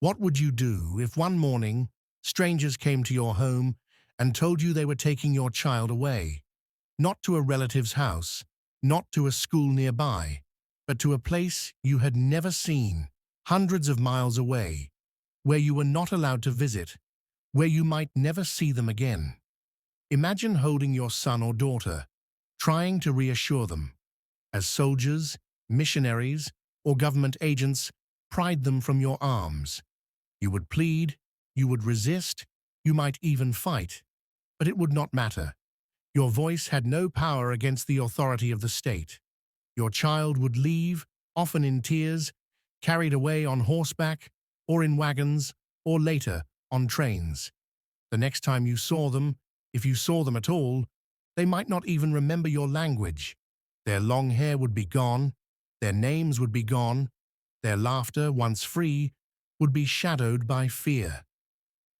What would you do if one morning strangers came to your home and told you they were taking your child away, not to a relative's house, not to a school nearby, but to a place you had never seen, hundreds of miles away, where you were not allowed to visit, where you might never see them again? Imagine holding your son or daughter, trying to reassure them. As soldiers, missionaries, or government agents pried them from your arms. You would plead, you would resist, you might even fight, but it would not matter. Your voice had no power against the authority of the state. Your child would leave, often in tears, carried away on horseback, or in wagons, or later on trains. The next time you saw them, if you saw them at all, they might not even remember your language. Their long hair would be gone, their names would be gone, their laughter, once free, would be shadowed by fear.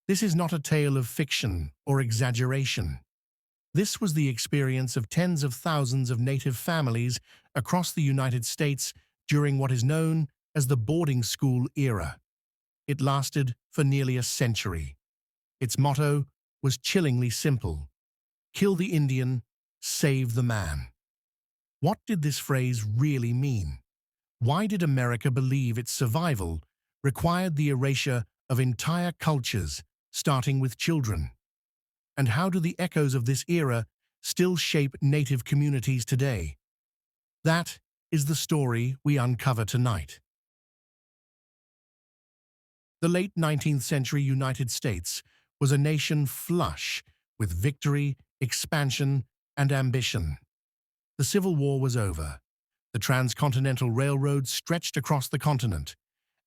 This is not a tale of fiction or exaggeration. This was the experience of tens of thousands of Native families across the United States during what is known as the boarding school era. It lasted for nearly a century. Its motto was chillingly simple: kill the Indian, save the man. What did this phrase really mean? Why did America believe its survival required the erasure of entire cultures, starting with children? And how do the echoes of this era still shape Native communities today? That is the story we uncover tonight. The late 19th century United States was a nation flush with victory, expansion, and ambition. The Civil War was over. The transcontinental railroad stretched across the continent,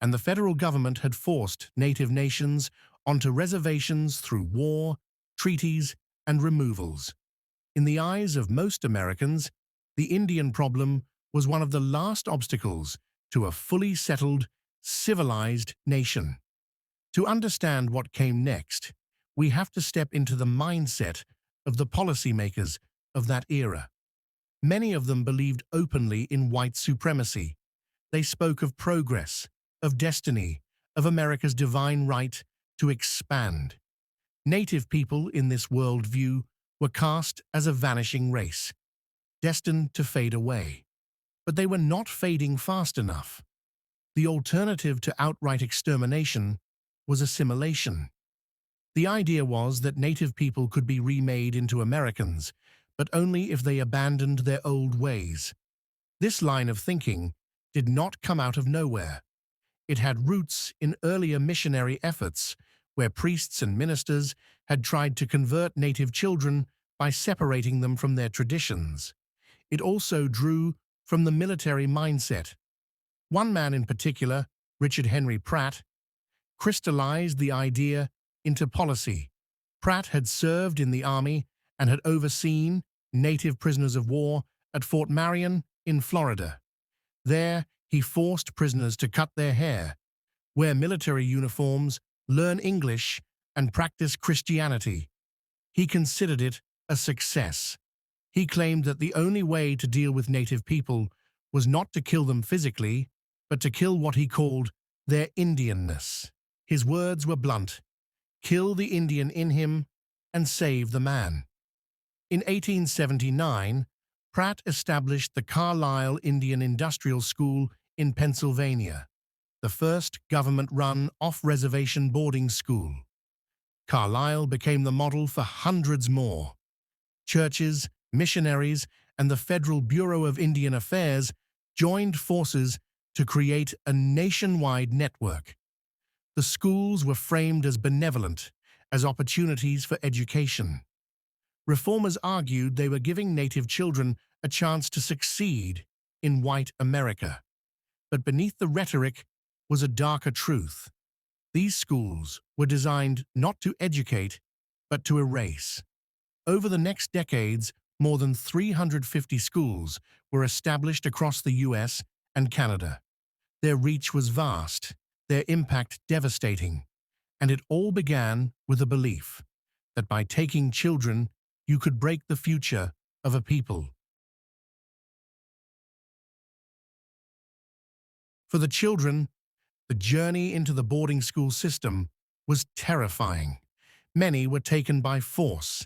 and the federal government had forced Native nations onto reservations through war, treaties, and removals. In the eyes of most Americans, the Indian problem was one of the last obstacles to a fully settled, civilized nation. To understand what came next, we have to step into the mindset of the policymakers of that era. Many of them believed openly in white supremacy. They spoke of progress, of destiny, of America's divine right to expand. Native people in this worldview were cast as a vanishing race, destined to fade away. But they were not fading fast enough. The alternative to outright extermination was assimilation. The idea was that Native people could be remade into Americans, but only if they abandoned their old ways. This line of thinking did not come out of nowhere. It had roots in earlier missionary efforts, where priests and ministers had tried to convert Native children by separating them from their traditions. It also drew from the military mindset. One man in particular, Richard Henry Pratt, crystallized the idea into policy. Pratt had served in the army and had overseen Native prisoners of war at Fort Marion in Florida. There, he forced prisoners to cut their hair, wear military uniforms, learn English, and practice Christianity. He considered it a success. He claimed that the only way to deal with Native people was not to kill them physically, but to kill what he called their Indianness. His words were blunt: kill the Indian in him and save the man. In 1879, Pratt established the Carlisle Indian Industrial School in Pennsylvania, the first government-run off-reservation boarding school. Carlisle became the model for hundreds more. Churches, missionaries, and the Federal Bureau of Indian Affairs joined forces to create a nationwide network. The schools were framed as benevolent, as opportunities for education. Reformers argued they were giving Native children a chance to succeed in white America. But beneath the rhetoric was a darker truth. These schools were designed not to educate, but to erase. Over the next decades, more than 350 schools were established across the US and Canada. Their reach was vast, their impact devastating, and it all began with a belief that by taking children, you could break the future of a people. For the children, The journey into the boarding school system was terrifying. Many were taken by force.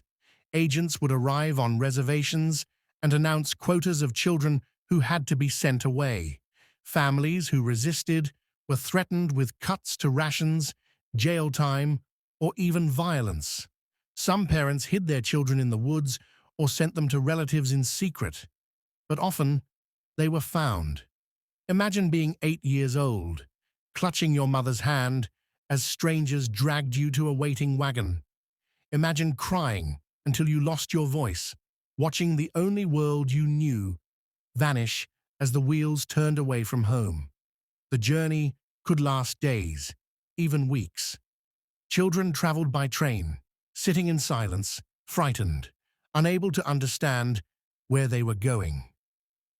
Agents would arrive on reservations and announce quotas of children who had to be sent away. Families who resisted were threatened with cuts to rations, jail time, or even violence. Some parents hid their children in the woods or sent them to relatives in secret, but often they were found. Imagine being 8 years old, clutching your mother's hand as strangers dragged you to a waiting wagon. Imagine crying until you lost your voice, watching the only world you knew vanish as the wheels turned away from home. The journey could last days, even weeks. Children traveled by train, sitting in silence, frightened, unable to understand where they were going.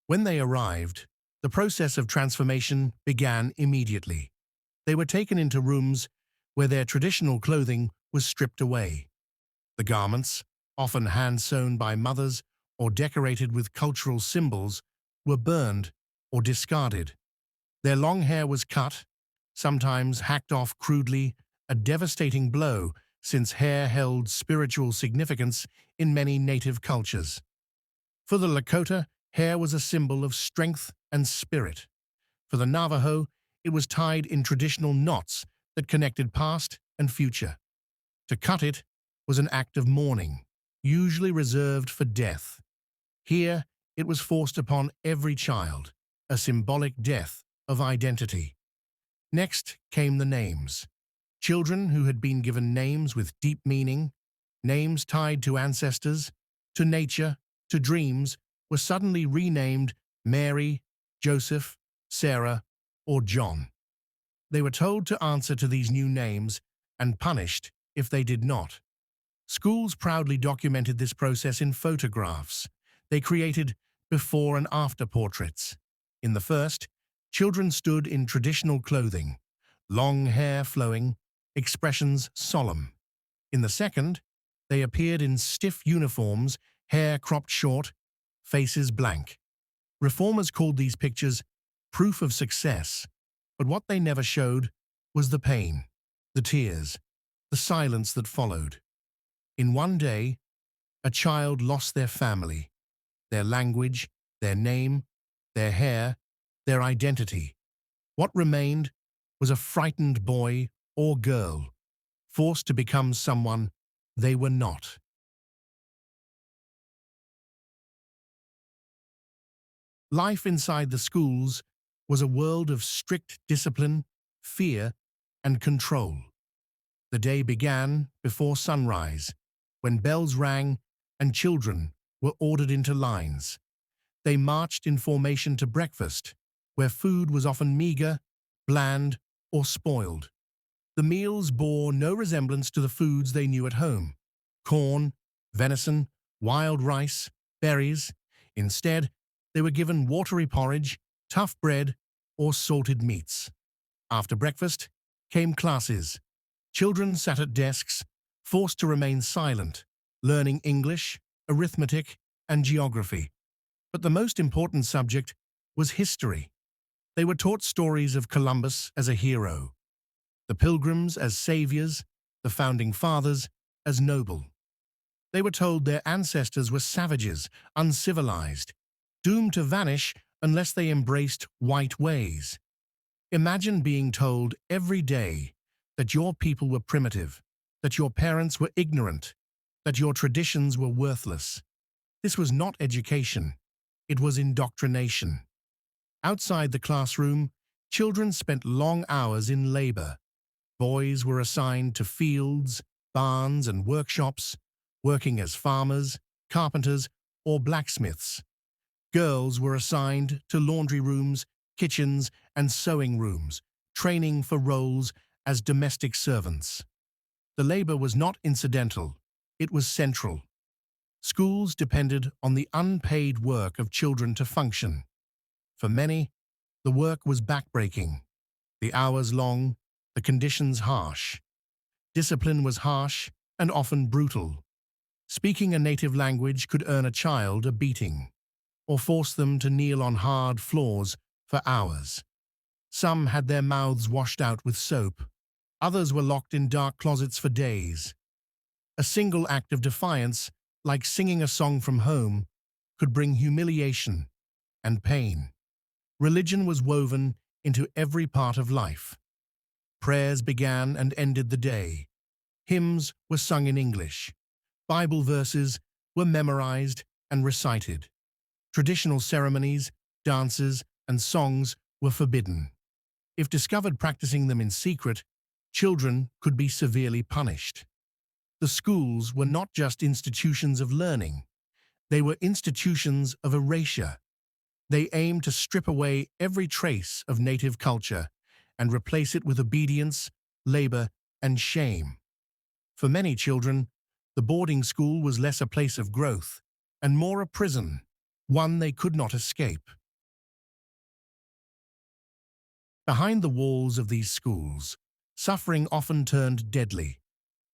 When they arrived, the process of transformation began immediately. They were taken into rooms where their traditional clothing was stripped away. The garments, often hand-sewn by mothers or decorated with cultural symbols, were burned or discarded. Their long hair was cut, sometimes hacked off crudely, a devastating blow since hair held spiritual significance in many native cultures. For the Lakota, hair was a symbol of strength and spirit. For the Navajo, it was tied in traditional knots that connected past and future. To cut it was an act of mourning, usually reserved for death. Here, it was forced upon every child, a symbolic death of identity. Next came the names. Children who had been given names with deep meaning, names tied to ancestors, to nature, to dreams, were suddenly renamed Mary, Joseph, Sarah, or John. They were told to answer to these new names and punished if they did not. Schools proudly documented this process in photographs. They created before and after portraits. In the first, children stood in traditional clothing, long hair flowing, expressions solemn. In the second, they appeared in stiff uniforms, hair cropped short, faces blank. Reformers called these pictures proof of success, but what they never showed was the pain, the tears, the silence that followed. In one day, a child lost their family, their language, their name, their hair, their identity. What remained was a frightened boy or girl, forced to become someone they were not. Life inside the schools was a world of strict discipline, fear, and control. The day began before sunrise, when bells rang and children were ordered into lines. They marched in formation to breakfast, where food was often meager, bland, or spoiled. The meals bore no resemblance to the foods they knew at home: corn, venison, wild rice, berries. Instead, they were given watery porridge, tough bread, or salted meats. After breakfast came classes. Children sat at desks, forced to remain silent, learning English, arithmetic, and geography. But the most important subject was history. They were taught stories of Columbus as a hero, the Pilgrims as saviors, the Founding Fathers as noble. They were told their ancestors were savages, uncivilized, doomed to vanish unless they embraced white ways. Imagine being told every day that your people were primitive, that your parents were ignorant, that your traditions were worthless. This was not education, it was indoctrination. Outside the classroom, children spent long hours in labor. Boys were assigned to fields, barns, and workshops, working as farmers, carpenters, or blacksmiths. Girls were assigned to laundry rooms, kitchens, and sewing rooms, training for roles as domestic servants. The labor was not incidental, it was central. Schools depended on the unpaid work of children to function. For many, the work was backbreaking, the hours long, the conditions harsh. Discipline was harsh and often brutal. Speaking a native language could earn a child a beating, or force them to kneel on hard floors for hours. Some had their mouths washed out with soap. Others were locked in dark closets for days. A single act of defiance, like singing a song from home, could bring humiliation and pain. Religion was woven into every part of life. Prayers began and ended the day. Hymns were sung in English. Bible verses were memorized and recited. Traditional ceremonies, dances, and songs were forbidden. If discovered practicing them in secret, children could be severely punished. The schools were not just institutions of learning. They were institutions of erasure. They aimed to strip away every trace of native culture and replace it with obedience, labor, and shame. For many children, the boarding school was less a place of growth and more a prison, one they could not escape. Behind the walls of these schools, suffering often turned deadly.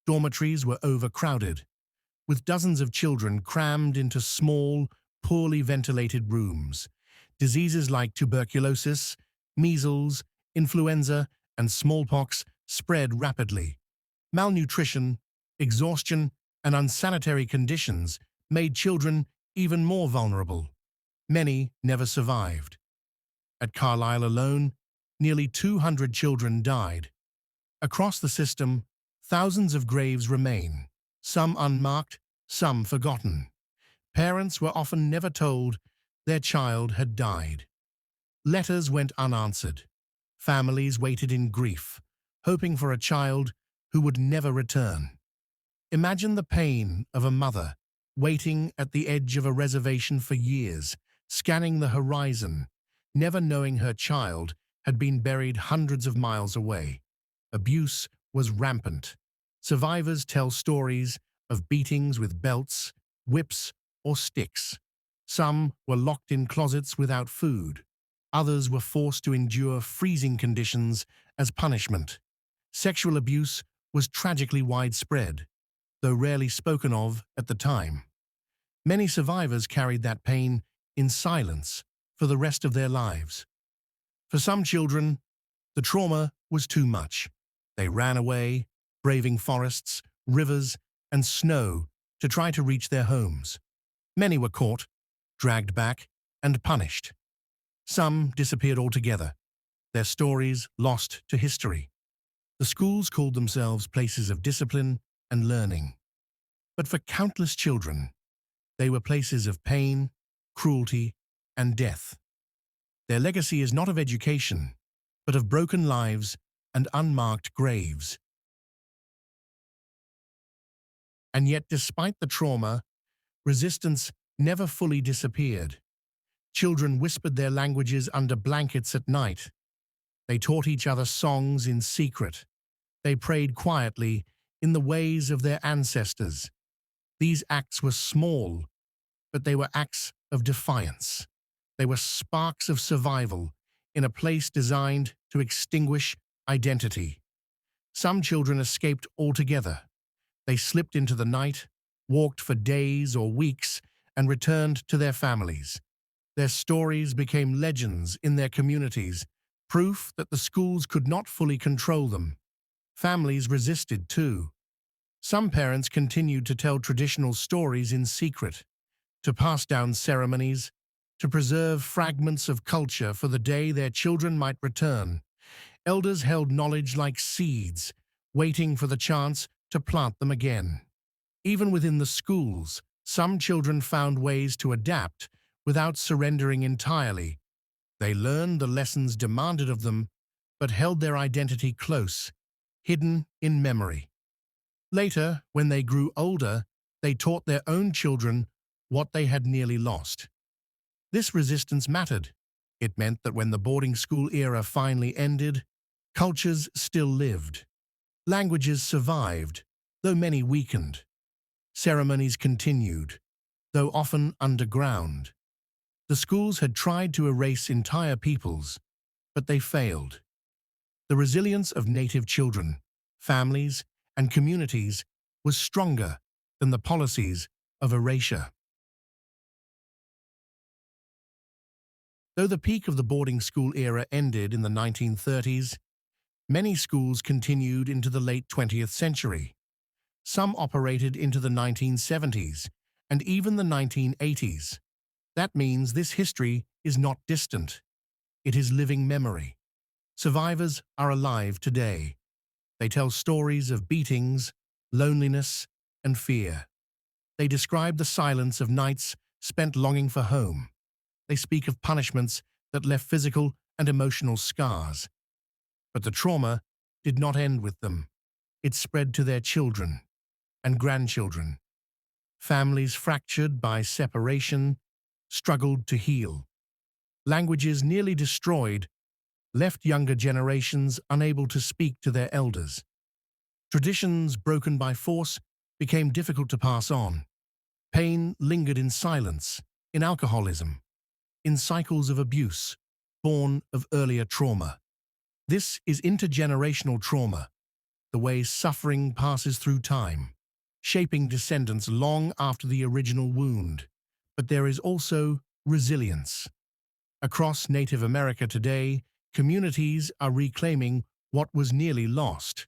Dormitories were overcrowded, with dozens of children crammed into small, poorly ventilated rooms. Diseases like tuberculosis, measles, influenza, and smallpox spread rapidly. Malnutrition, exhaustion, and unsanitary conditions made children even more vulnerable. Many never survived. At Carlisle alone, nearly 200 children died. Across the system, thousands of graves remain, some unmarked, some forgotten. Parents were often never told their child had died. Letters went unanswered. Families waited in grief, hoping for a child who would never return. Imagine the pain of a mother waiting at the edge of a reservation for years, scanning the horizon, never knowing her child had been buried hundreds of miles away. Abuse was rampant. Survivors tell stories of beatings with belts, whips, or sticks. Some were locked in closets without food. Others were forced to endure freezing conditions as punishment. Sexual abuse was tragically widespread, though rarely spoken of at the time. Many survivors carried that pain in silence for the rest of their lives. For some children, the trauma was too much. They ran away, braving forests, rivers, and snow to try to reach their homes. Many were caught, dragged back, and punished. Some disappeared altogether, their stories lost to history. The schools called themselves places of discipline and learning. But for countless children, they were places of pain, cruelty, and death. Their legacy is not of education, but of broken lives and unmarked graves. And yet, despite the trauma, resistance never fully disappeared. Children whispered their languages under blankets at night. They taught each other songs in secret. They prayed quietly in the ways of their ancestors. These acts were small, but they were acts of defiance. They were sparks of survival in a place designed to extinguish identity. Some children escaped altogether. They slipped into the night, walked for days or weeks, and returned to their families. Their stories became legends in their communities, proof that the schools could not fully control them. Families resisted too. Some parents continued to tell traditional stories in secret, to pass down ceremonies, to preserve fragments of culture for the day their children might return. Elders held knowledge like seeds, waiting for the chance to plant them again. Even within the schools, some children found ways to adapt without surrendering entirely. They learned the lessons demanded of them, but held their identity close, hidden in memory. Later, when they grew older, they taught their own children what they had nearly lost. This resistance mattered. It meant that when the boarding school era finally ended, cultures still lived. Languages survived, though many weakened. Ceremonies continued, though often underground. The schools had tried to erase entire peoples, but they failed. The resilience of native children, families, and communities was stronger than the policies of erasure. Though the peak of the boarding school era ended in the 1930s, many schools continued into the late 20th century. Some operated into the 1970s and even the 1980s. That means this history is not distant. It is living memory. Survivors are alive today. They tell stories of beatings, loneliness, and fear. They describe the silence of nights spent longing for home. They speak of punishments that left physical and emotional scars. But the trauma did not end with them. It spread to their children and grandchildren. Families fractured by separation struggled to heal. Languages nearly destroyed left younger generations unable to speak to their elders. Traditions broken by force became difficult to pass on. Pain lingered in silence, in alcoholism, in cycles of abuse, born of earlier trauma. This is intergenerational trauma, the way suffering passes through time, shaping descendants long after the original wound. But there is also resilience. Across Native America today, communities are reclaiming what was nearly lost.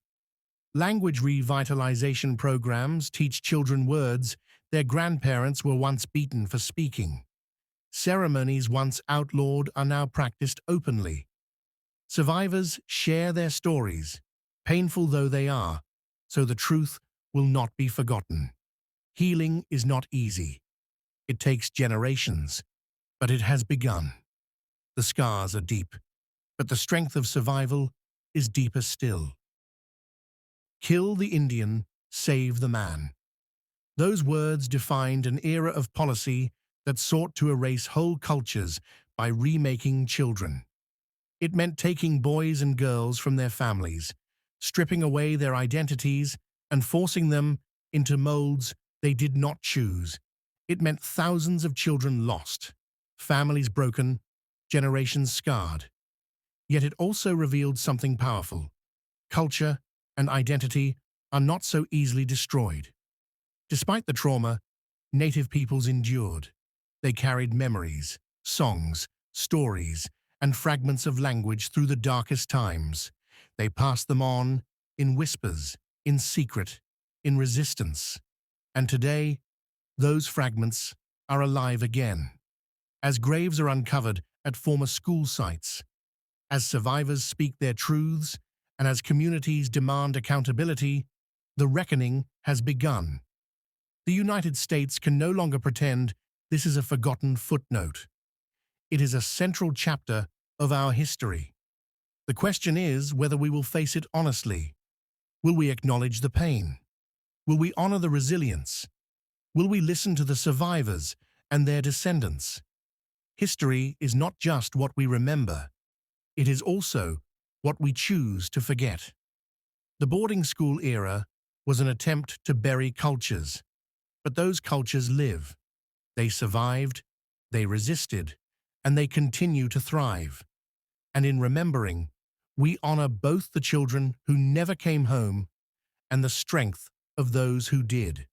Language revitalization programs teach children words their grandparents were once beaten for speaking. Ceremonies once outlawed are now practiced openly. Survivors share their stories, painful though they are, so the truth will not be forgotten. Healing is not easy. It takes generations, but it has begun. The scars are deep, but the strength of survival is deeper still. Kill the Indian, save the man. Those words defined an era of policy that sought to erase whole cultures by remaking children. It meant taking boys and girls from their families, stripping away their identities, and forcing them into molds they did not choose. It meant thousands of children lost, families broken, generations scarred. Yet it also revealed something powerful. Culture and identity are not so easily destroyed. Despite the trauma, Native peoples endured. They carried memories, songs, stories, and fragments of language through the darkest times. They passed them on in whispers, in secret, in resistance. And today, those fragments are alive again. As graves are uncovered at former school sites, as survivors speak their truths, and as communities demand accountability, the reckoning has begun. The United States can no longer pretend this is a forgotten footnote. It is a central chapter of our history. The question is whether we will face it honestly. Will we acknowledge the pain? Will we honor the resilience? Will we listen to the survivors and their descendants? History is not just what we remember. It is also what we choose to forget. The boarding school era was an attempt to bury cultures, but those cultures live. They survived, they resisted, and they continue to thrive. And in remembering, we honor both the children who never came home and the strength of those who did.